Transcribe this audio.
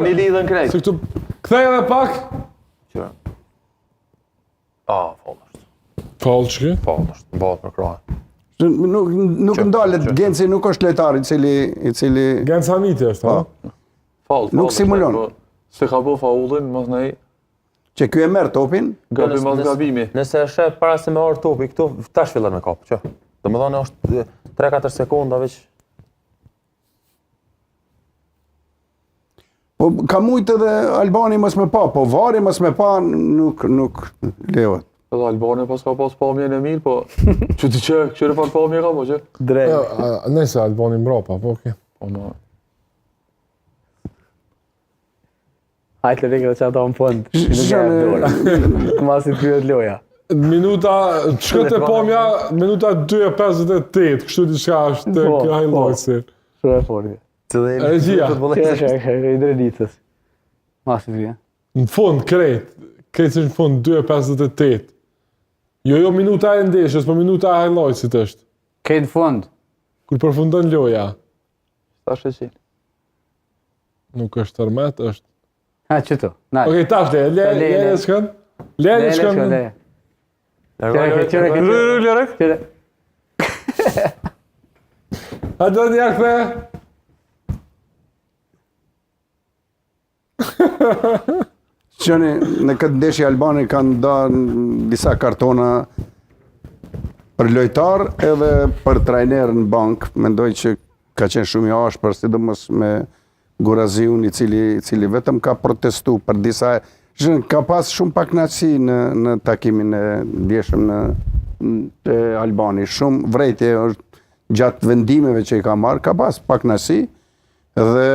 Një lidhën krejt. Se këtu kthej edhe pak. Që. Fal është. Fal çka? Fal është. Bëhet për krahë. Nuk ndalet, Genci nuk është lojtar i cili Genci Hamiti është, ha? Fal. Nuk simulon. Se ka bë faullin, mos nej. Që ky e merr topin. Gabim mos gabimi. Nëse e shef para se me orë topi këtu, tash fillon me kap, që. Domethënë është 3-4 sekonda veç. Po ka mujt edhe Albani mos me pa, po Vari mos me pa nuk lejohet. Edhe Albani pas ka pas pamjen e mirë, po që ti që këshire fal pamje ka po që? Drejt. Nëse Albani mbrapa, po okay. Po ma. Hajtë lërikë dhe që ato në fund. Masi të pyet loja. Minuta, çka te pamja, minuta 2:58, kështu diçka është kjo highlights. Shumë e fortë. E gjia. I drenicës. Masi vjen. Në fund, krejt në fund 2:58. Jo minuta e ndeshjes, po minuta e highlightsit është. Krejt fund. Kur përfundon loja. Tash e qenë. Nuk është tërmet, është. Ha, qëto. Okej, tash le shkën. Le shkën. Qëre. A do të jakë Qëni, në këtë ndeshje Albani kanë dhënë disa kartona për lojtar edhe për trajner në bank. Mendoj që ka qenë shumë i ashpër, sidomos me Guraziun i cili vetëm ka protestu për disa. Ka pas shumë pakënaqësi në takimin e ndjeshëm në Albani. Shumë vrejtje gjatë vendimeve që i ka marrë, ka pas pakënaqësi dhe